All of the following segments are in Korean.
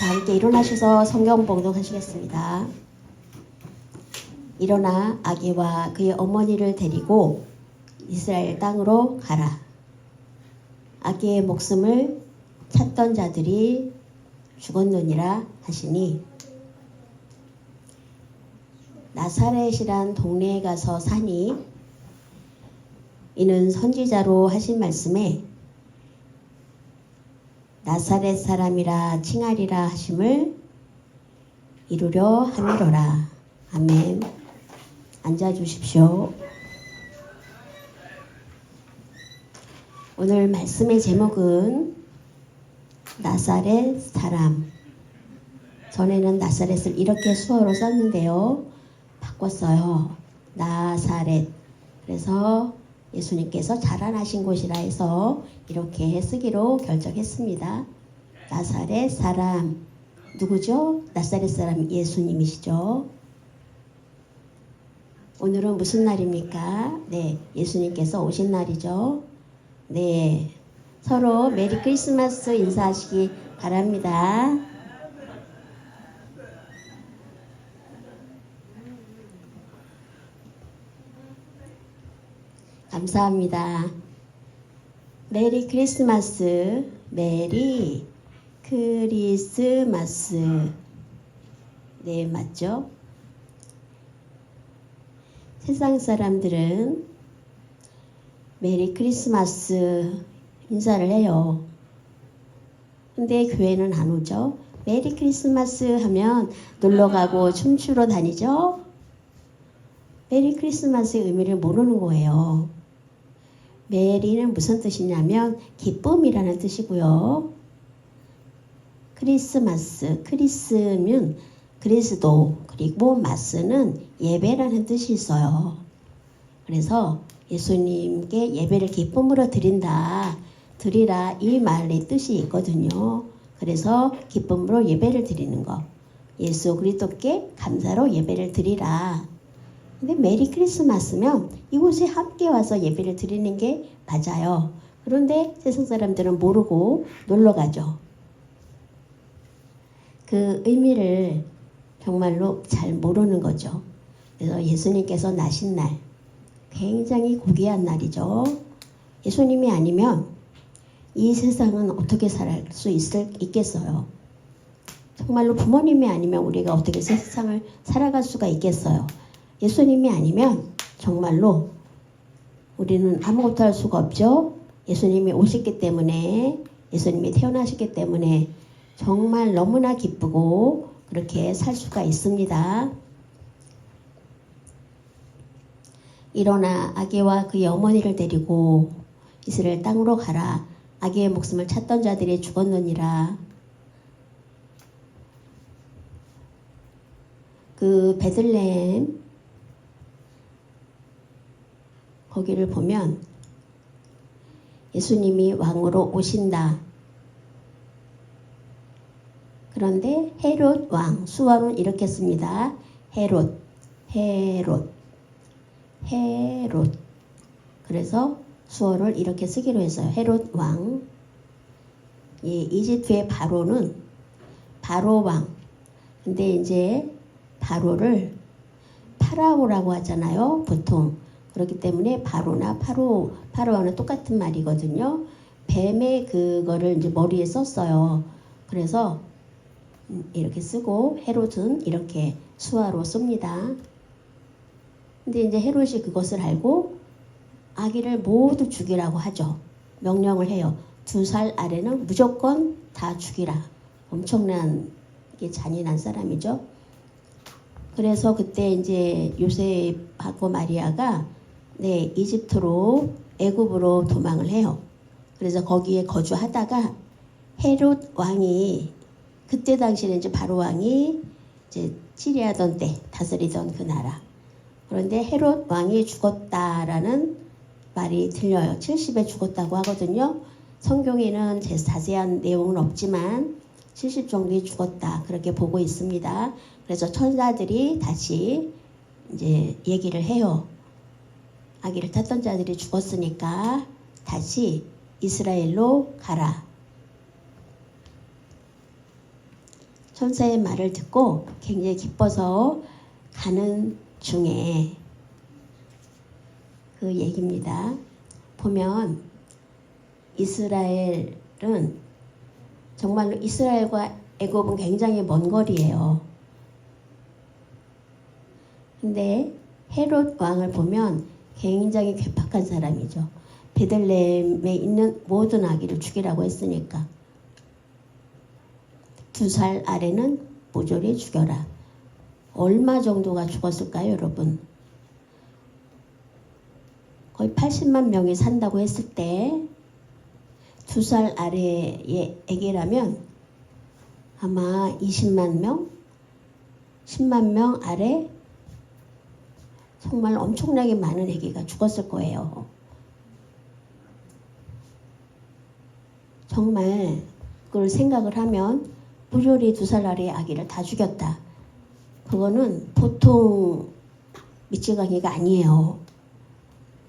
함께 일어나셔서 성경 봉독하시겠습니다. 일어나 아기와 그의 어머니를 데리고 이스라엘 땅으로 가라. 아기의 목숨을 찾던 자들이 죽었느니라 하시니, 나사렛이란 동네에 가서 사니 이는 선지자로 하신 말씀에 나사렛 사람이라 칭하리라 하심을 이루려 함이로라. 아멘. 앉아 주십시오. 오늘 말씀의 제목은 나사렛 사람. 전에는 나사렛을 이렇게 수어로 썼는데요, 바꿨어요. 나사렛. 그래서 예수님께서 자라나신 곳이라 해서 이렇게 쓰기로 결정했습니다. 나사렛 사람. 누구죠? 나사렛 사람 예수님이시죠. 오늘은 무슨 날입니까? 네, 예수님께서 오신 날이죠. 네, 서로 메리 크리스마스 인사하시기 바랍니다. 감사합니다. 메리 크리스마스. 메리 크리스마스. 네, 맞죠? 세상 사람들은 메리 크리스마스 인사를 해요. 근데 교회는 안 오죠? 메리 크리스마스 하면 놀러가고 춤추러 다니죠? 메리 크리스마스의 의미를 모르는 거예요. 메리는 무슨 뜻이냐면 기쁨이라는 뜻이고요. 크리스마스, 크리스면 그리스도, 그리고 마스는 예배라는 뜻이 있어요. 그래서 예수님께 예배를 기쁨으로 드린다, 드리라, 이 말의 뜻이 있거든요. 그래서 기쁨으로 예배를 드리는 거, 예수 그리스도께 감사로 예배를 드리라. 근데 메리 크리스마스면 이곳에 함께 와서 예배를 드리는 게 맞아요. 그런데 세상 사람들은 모르고 놀러 가죠. 그 의미를 정말로 잘 모르는 거죠. 그래서 예수님께서 나신 날, 굉장히 고귀한 날이죠. 예수님이 아니면 이 세상은 어떻게 살 수 있겠어요? 정말로 부모님이 아니면 우리가 어떻게 세상을 살아갈 수가 있겠어요? 예수님이 아니면 정말로 우리는 아무것도 할 수가 없죠. 예수님이 오셨기 때문에, 예수님이 태어나셨기 때문에 정말 너무나 기쁘고 그렇게 살 수가 있습니다. 일어나 아기와 그의 어머니를 데리고 이스라엘 땅으로 가라. 아기의 목숨을 찾던 자들이 죽었느니라. 그 베들레헴 거기를 보면 예수님이 왕으로 오신다. 그런데 헤롯 왕, 수어는 이렇게 씁니다. 헤롯. 그래서 수어를 이렇게 쓰기로 했어요. 헤롯 왕. 이 이집트의 바로는 바로 왕. 근데 이제 바로를 파라오라고 하잖아요, 보통. 그렇기 때문에 바로나 파로와는 똑같은 말이거든요. 뱀의 그거를 이제 머리에 썼어요. 그래서 이렇게 쓰고 헤롯은 이렇게 수화로 씁니다. 근데 이제 헤롯이 그것을 알고 아기를 모두 죽이라고 하죠. 명령을 해요. 2살 아래는 무조건 다 죽이라. 엄청난 잔인한 사람이죠. 그래서 그때 이제 요셉하고 마리아가 이집트로, 애굽으로 도망을 해요. 그래서 거기에 거주하다가 헤롯 왕이, 그때 당시에는 이제 바로 왕이 이제 치리하던 때 다스리던 그 나라. 그런데 헤롯 왕이 죽었다라는 말이 들려요. 70에 죽었다고 하거든요. 성경에는 제 자세한 내용은 없지만 70 정도에 죽었다, 그렇게 보고 있습니다. 그래서 천사들이 다시 이제 얘기를 해요. 아기를 탔던 자들이 죽었으니까 다시 이스라엘로 가라. 천사의 말을 듣고 굉장히 기뻐서 가는 중에 그 얘기입니다. 보면 이스라엘은 정말로 이스라엘과 애굽은 굉장히 먼 거리예요. 근데 헤롯 왕을 보면 굉장히 괴팍한 사람이죠. 베들레헴에 있는 모든 아기를 죽이라고 했으니까 2살 아래는 모조리 죽여라. 얼마 정도가 죽었을까요, 여러분? 거의 80만 명이 산다고 했을 때 2살 아래의 아기라면 아마 20만 명, 10만 명 아래 정말 엄청나게 많은 아기가 죽었을 거예요. 정말 그걸 생각을 하면 모조리 2살 아래의 아기를 다 죽였다. 그거는 보통 미치광이가 아니에요.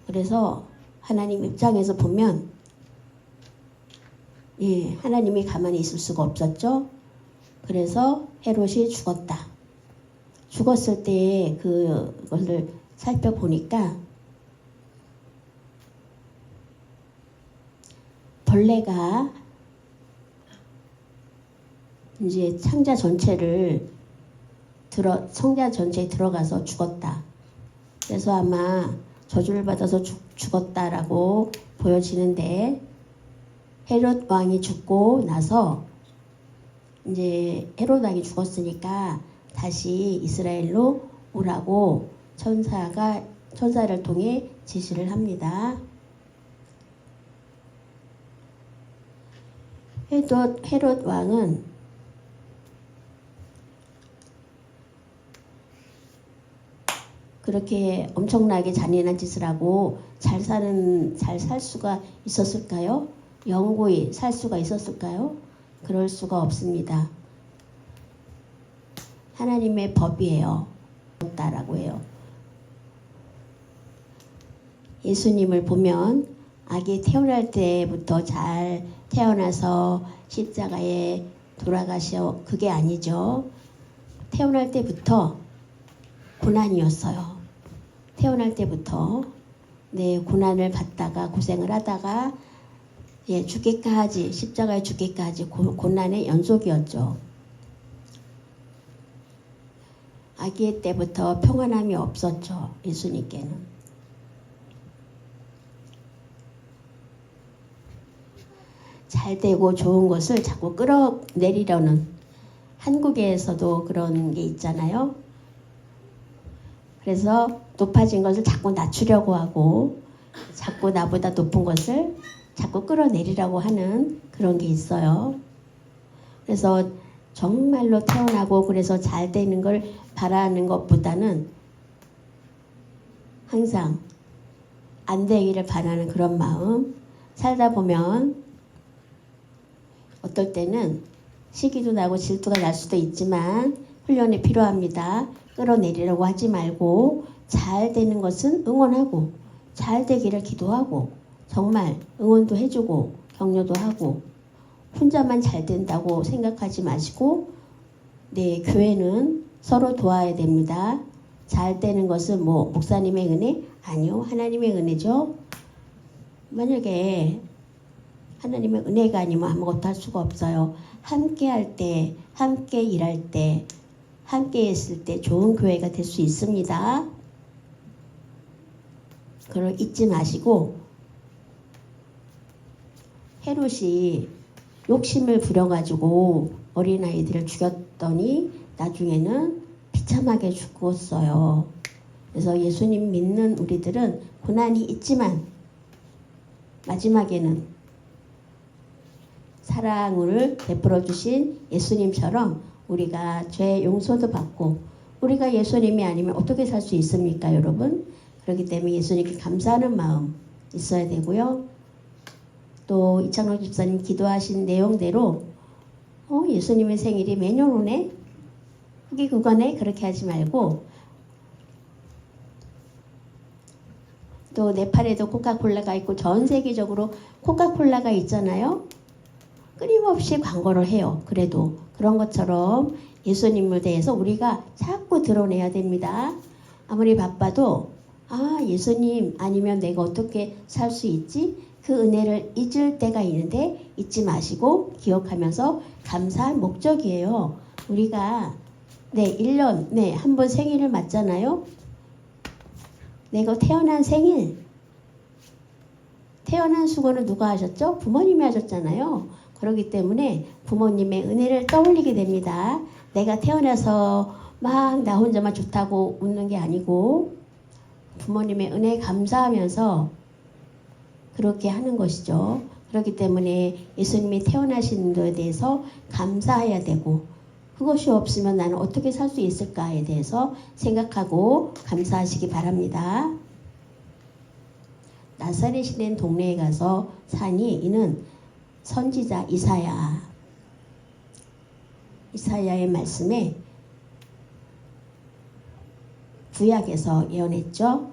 그래서 하나님 입장에서 보면 하나님이 가만히 있을 수가 없었죠. 그래서 헤롯이 죽었다. 죽었을 때 그것을 살펴보니까 벌레가 이제 성자 전체에 들어가서 죽었다. 그래서 아마 저주를 받아서 죽었다라고 보여지는데, 헤롯 왕이 죽고 나서 이제 헤롯 왕이 죽었으니까 다시 이스라엘로 오라고 천사를 통해 지시를 합니다. 헤롯 왕은 그렇게 엄청나게 잔인한 짓을 하고 잘 살 수가 있었을까요? 영구히 살 수가 있었을까요? 그럴 수가 없습니다. 하나님의 법이에요. 없다라고 해요. 예수님을 보면 아기 태어날 때부터 잘 태어나서 십자가에 돌아가셔, 그게 아니죠. 태어날 때부터 고난이었어요. 태어날 때부터 고난을 받다가 고생을 하다가 죽기까지, 십자가에 죽기까지 고난의 연속이었죠. 아기 때부터 평안함이 없었죠. 예수님께는. 잘 되고 좋은 것을 자꾸 끌어내리려는, 한국에서도 그런 게 있잖아요. 그래서 높아진 것을 자꾸 낮추려고 하고 자꾸 나보다 높은 것을 자꾸 끌어내리라고 하는 그런 게 있어요. 그래서 정말로 태어나고 그래서 잘 되는 걸 바라는 것보다는 항상 안 되기를 바라는 그런 마음, 살다 보면 어떨 때는 시기도 나고 질투가 날 수도 있지만 훈련이 필요합니다. 끌어내리려고 하지 말고 잘 되는 것은 응원하고 잘 되기를 기도하고 정말 응원도 해주고 격려도 하고, 혼자만 잘 된다고 생각하지 마시고 교회는 서로 도와야 됩니다. 잘 되는 것은 목사님의 은혜? 아니요, 하나님의 은혜죠. 만약에 하나님의 은혜가 아니면 아무것도 할 수가 없어요. 함께 할 때, 함께 일할 때, 함께 있을 때 좋은 교회가 될 수 있습니다. 그걸 잊지 마시고, 헤롯이 욕심을 부려가지고 어린아이들을 죽였더니 나중에는 비참하게 죽었어요. 그래서 예수님 믿는 우리들은 고난이 있지만 마지막에는 사랑을 베풀어 주신 예수님처럼 우리가 죄 용서도 받고, 우리가 예수님이 아니면 어떻게 살 수 있습니까, 여러분? 그렇기 때문에 예수님께 감사하는 마음 있어야 되고요. 또 이창록 집사님 기도하신 내용대로 예수님의 생일이 매년 오네? 그거네? 그렇게 하지 말고, 또 네팔에도 코카콜라가 있고 전 세계적으로 코카콜라가 있잖아요. 끊임없이 광고를 해요. 그래도 그런 것처럼 예수님을 대해서 우리가 자꾸 드러내야 됩니다. 아무리 바빠도 예수님 아니면 내가 어떻게 살 수 있지? 그 은혜를 잊을 때가 있는데 잊지 마시고 기억하면서 감사할 목적이에요. 우리가 1년 한 번 생일을 맞잖아요. 내가 태어난 생일, 태어난 수고는 누가 하셨죠? 부모님이 하셨잖아요. 그렇기 때문에 부모님의 은혜를 떠올리게 됩니다. 내가 태어나서 막 나 혼자만 좋다고 웃는 게 아니고 부모님의 은혜에 감사하면서 그렇게 하는 것이죠. 그렇기 때문에 예수님이 태어나신 것에 대해서 감사해야 되고 그것이 없으면 나는 어떻게 살 수 있을까에 대해서 생각하고 감사하시기 바랍니다. 나사렛이라는 동네에 가서 사니 이는 선지자 이사야의 말씀에 구약에서 예언했죠.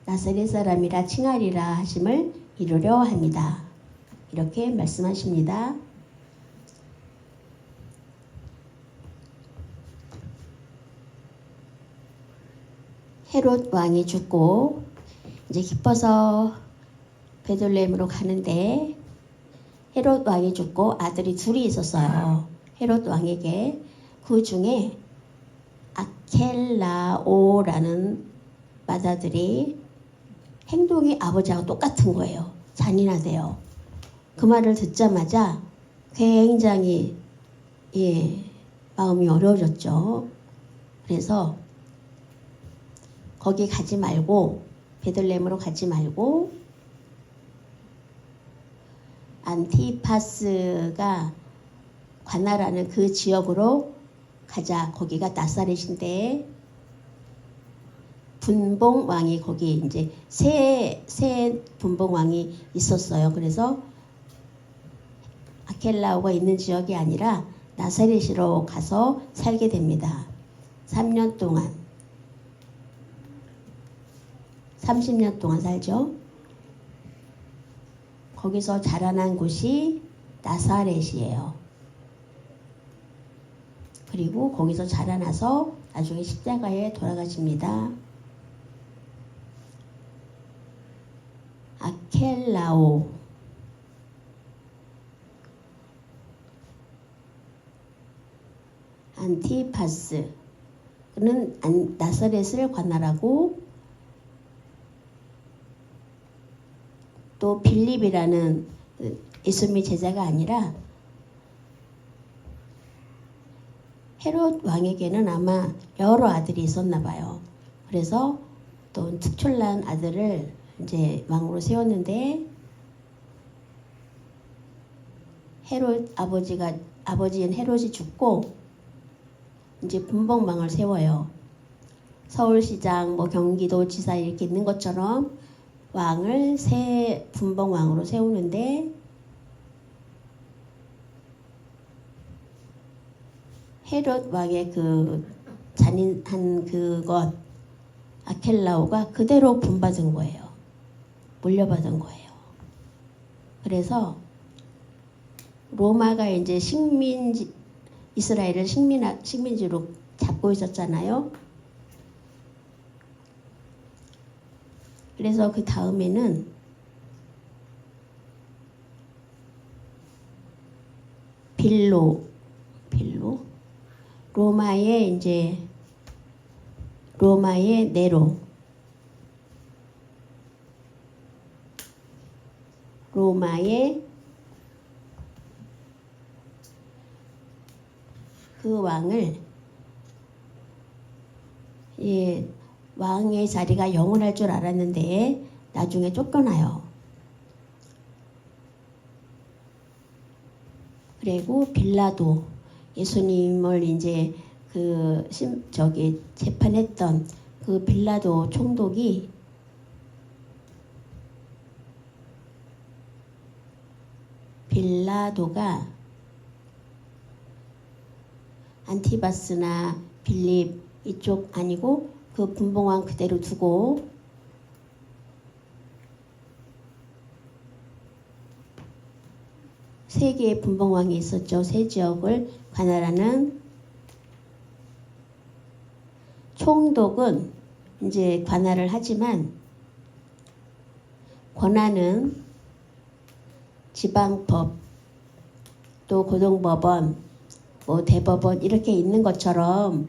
나사렛 사람이라 칭하리라 하심을 이루려 합니다. 이렇게 말씀하십니다. 헤롯 왕이 죽고 이제 기뻐서 베들레헴으로 가는데 헤롯 왕이 죽고 아들이 둘이 있었어요. 헤롯 왕에게 그 중에 아켈라오라는 맏아들이 행동이 아버지하고 똑같은 거예요. 잔인하대요. 그 말을 듣자마자 굉장히 마음이 어려워졌죠. 그래서 거기 가지 말고 베들레헴으로 가지 말고 안티파스가 관할하는 그 지역으로 가자. 거기가 나사렛인데 분봉 왕이 거기 이제 세 분봉 왕이 있었어요. 그래서 아켈라오가 있는 지역이 아니라 나사렛으로 가서 살게 됩니다. 3년 동안 30년 동안 살죠. 거기서 자라난 곳이 나사렛이에요. 그리고 거기서 자라나서 나중에 십자가에 돌아가십니다. 아켈라오 안티파스는 나사렛을 관할하고 또 빌립이라는 예수님의 제자가 아니라 헤롯 왕에게는 아마 여러 아들이 있었나 봐요. 그래서 또 특출난 아들을 이제 왕으로 세웠는데 아버지인 헤롯이 죽고 이제 분봉왕을 세워요. 서울시장, 경기도지사 이렇게 있는 것처럼 왕을 새 분봉왕으로 세우는데 헤롯 왕의 그 잔인한 그것 아켈라오가 그대로 본받은 거예요. 물려받은 거예요. 그래서 로마가 이제 이스라엘을 식민지로 잡고 있었잖아요. 그래서 그 다음에는 빌로 로마의 네로 로마의 그 왕을 왕의 자리가 영원할 줄 알았는데 나중에 쫓겨나요. 그리고 빌라도 예수님을 이제 재판했던 그 빌라도 총독이 빌라도가 안티바스나 빌립 이쪽 아니고 그 분봉왕 그대로 두고 세 개의 분봉왕이 있었죠. 세 지역을 관할하는 총독은 이제 관할을 하지만 권한은 지방법, 또 고등법원, 뭐 대법원 이렇게 있는 것처럼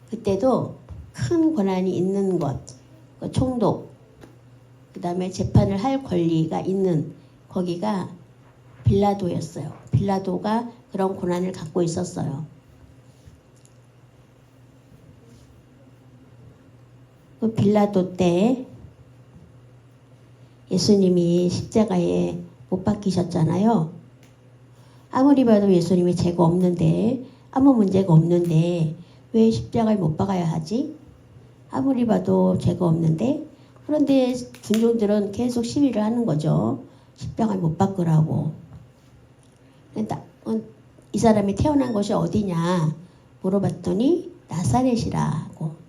그때도 큰 권한이 있는 것, 그 총독, 그 다음에 재판을 할 권리가 있는 거기가 빌라도였어요. 빌라도가 그런 권한을 갖고 있었어요. 그 빌라도 때 예수님이 십자가에 못 박히셨잖아요. 아무리 봐도 예수님이 죄가 없는데, 아무 문제가 없는데 왜 십자가에 못 박아야 하지? 아무리 봐도 죄가 없는데. 그런데 군중들은 계속 시위를 하는 거죠. 십자가에 못 박으라고. 이 사람이 태어난 곳이 어디냐 물어봤더니 나사렛이라고.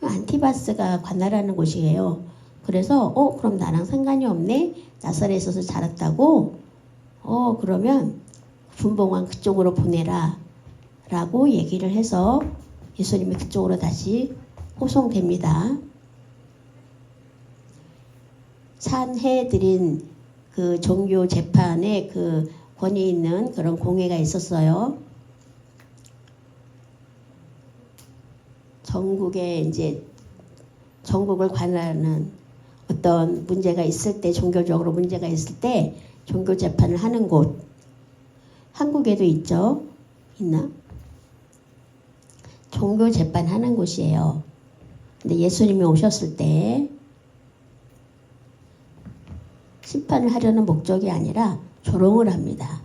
안티바스가 관할하는 곳이에요. 그래서 그럼 나랑 상관이 없네. 나사렛에서 자랐다고. 그러면 분봉왕 그쪽으로 보내라 라고 얘기를 해서 예수님이 그쪽으로 다시 호송됩니다. 산헤드린 그 종교 재판에 그 권위 있는 그런 공회가 있었어요. 전국을 관할하는 어떤 문제가 있을 때, 종교적으로 문제가 있을 때 종교 재판을 하는 곳. 한국에도 있죠? 있나? 종교 재판하는 곳이에요. 근데 예수님이 오셨을 때 심판을 하려는 목적이 아니라 조롱을 합니다.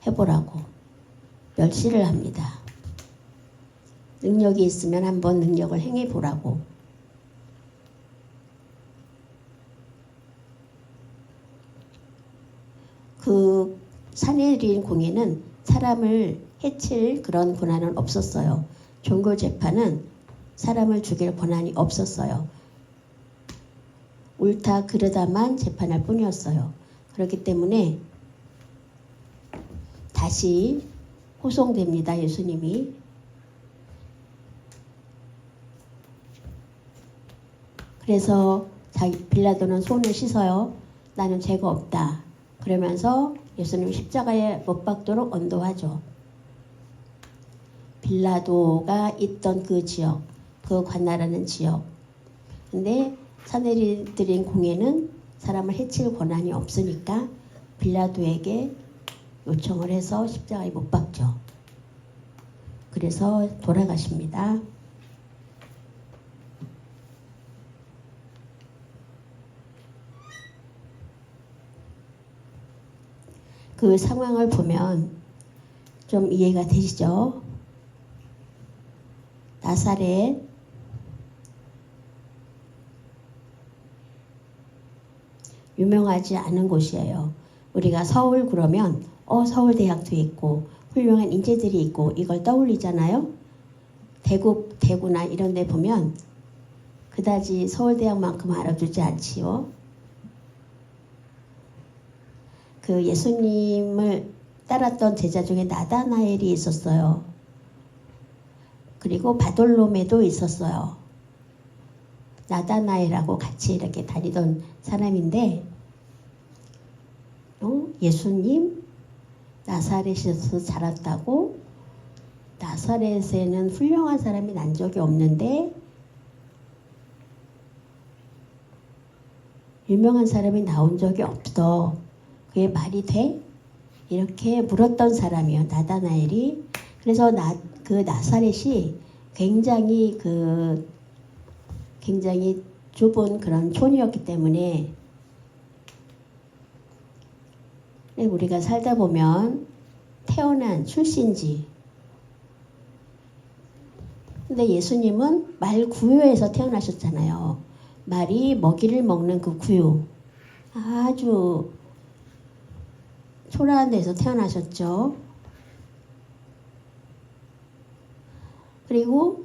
해보라고. 멸시를 합니다. 능력이 있으면 한번 능력을 행해보라고. 그 산헤드린 공회는 사람을 해칠 그런 권한은 없었어요. 종교 재판은 사람을 죽일 권한이 없었어요. 옳다 그르다만 재판할 뿐이었어요. 그렇기 때문에 다시 호송됩니다. 예수님이. 그래서 빌라도는 손을 씻어요. 나는 죄가 없다. 그러면서 예수님 십자가에 못 박도록 언도하죠. 빌라도가 있던 그 지역, 그 관할하는 지역. 근데 산헤드린 공회는 사람을 해칠 권한이 없으니까 빌라도에게 요청을 해서 십자가에 못 박죠. 그래서 돌아가십니다. 그 상황을 보면 좀 이해가 되시죠? 나사렛, 유명하지 않은 곳이에요. 우리가 서울 그러면 서울대학도 있고 훌륭한 인재들이 있고 이걸 떠올리잖아요. 대구나 이런 데 보면 그다지 서울대학만큼 알아주지 않지요. 그 예수님을 따랐던 제자 중에 나다나엘이 있었어요. 그리고 바돌로메도 있었어요. 나다나엘하고 같이 이렇게 다니던 사람인데 예수님 나사렛에서 자랐다고. 나사렛에는 훌륭한 사람이 난 적이 없는데 유명한 사람이 나온 적이 없어. 그게 말이 돼? 이렇게 물었던 사람이에요. 나다나엘이. 그래서 그 나사렛이 굉장히 좁은 그런 촌이었기 때문에 우리가 살다 보면 태어난 출신지. 근데 예수님은 말 구유에서 태어나셨잖아요. 말이 먹이를 먹는 그 구유. 아주 초라한 데서 태어나셨죠. 그리고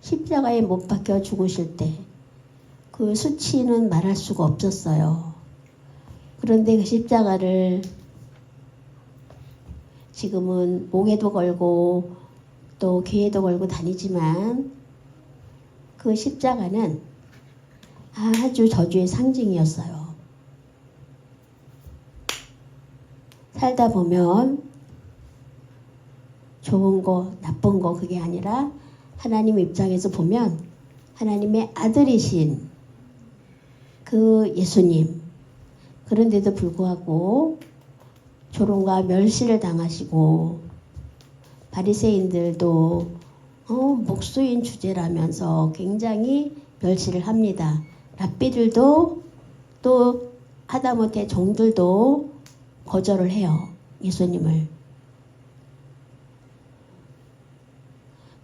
십자가에 못 박혀 죽으실 때 그 수치는 말할 수가 없었어요. 그런데 그 십자가를 지금은 목에도 걸고 또 귀에도 걸고 다니지만 그 십자가는 아주 저주의 상징이었어요. 살다 보면 좋은 거, 나쁜 거 그게 아니라 하나님 입장에서 보면 하나님의 아들이신 그 예수님, 그런데도 불구하고 조롱과 멸시를 당하시고 바리새인들도 목수인 주제라면서 굉장히 멸시를 합니다. 랍비들도 또 하다못해 종들도 거절을 해요. 예수님을.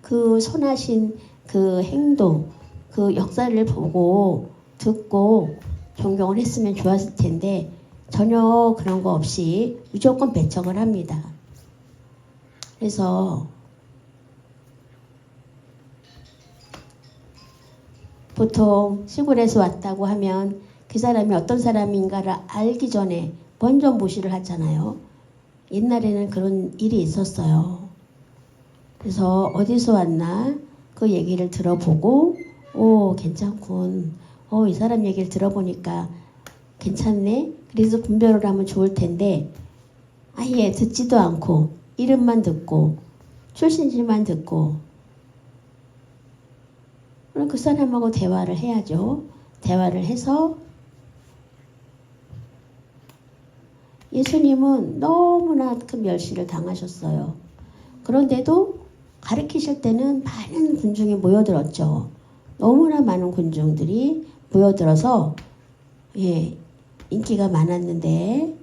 그 선하신 그 행동, 그 역사를 보고 듣고 존경을 했으면 좋았을 텐데 전혀 그런 거 없이 무조건 배척을 합니다. 그래서 보통 시골에서 왔다고 하면 그 사람이 어떤 사람인가를 알기 전에 먼저 무시를 하잖아요. 옛날에는 그런 일이 있었어요. 그래서 어디서 왔나 그 얘기를 들어보고 괜찮군. 이 사람 얘기를 들어보니까 괜찮네. 그래서 분별을 하면 좋을 텐데 아예 듣지도 않고 이름만 듣고 출신지만 듣고 그럼 그 사람하고 대화를 해야죠. 대화를 해서 예수님은 너무나 그 멸시를 당하셨어요. 그런데도 가르치실 때는 많은 군중이 모여들었죠. 너무나 많은 군중들이 모여들어서 인기가 많았는데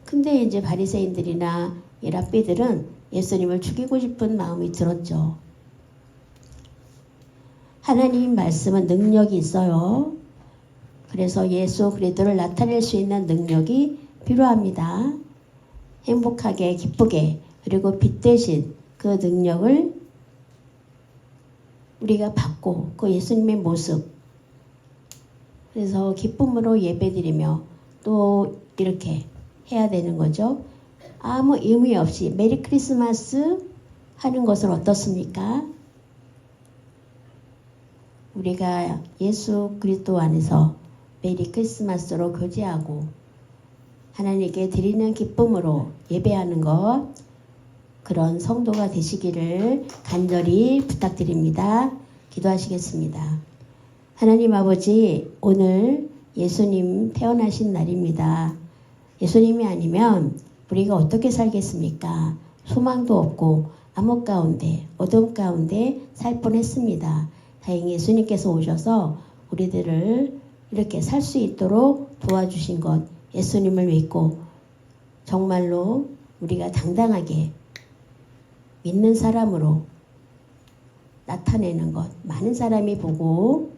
근데 이제 바리새인들이나 랍비들은 예수님을 죽이고 싶은 마음이 들었죠. 하나님 말씀은 능력이 있어요. 그래서 예수 그리스도를 나타낼 수 있는 능력이 필요합니다. 행복하게 기쁘게 그리고 빛 대신 그 능력을 우리가 받고 그 예수님의 모습 그래서 기쁨으로 예배드리며 또 이렇게 해야 되는 거죠. 아무 의미 없이 메리 크리스마스 하는 것은 어떻습니까? 우리가 예수 그리스도 안에서 메리 크리스마스로 교제하고 하나님께 드리는 기쁨으로 예배하는 것 그런 성도가 되시기를 간절히 부탁드립니다. 기도하시겠습니다. 하나님 아버지, 오늘 예수님 태어나신 날입니다. 예수님이 아니면 우리가 어떻게 살겠습니까? 소망도 없고 암흑 가운데 어둠 가운데 살 뻔했습니다. 다행히 예수님께서 오셔서 우리들을 이렇게 살 수 있도록 도와주신 것 예수님을 믿고 정말로 우리가 당당하게 믿는 사람으로 나타내는 것 많은 사람이 보고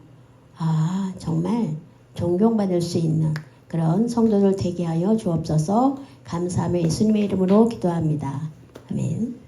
정말 존경받을 수 있는 그런 성도들 되게 하여 주옵소서. 감사하며 예수님의 이름으로 기도합니다. 아멘.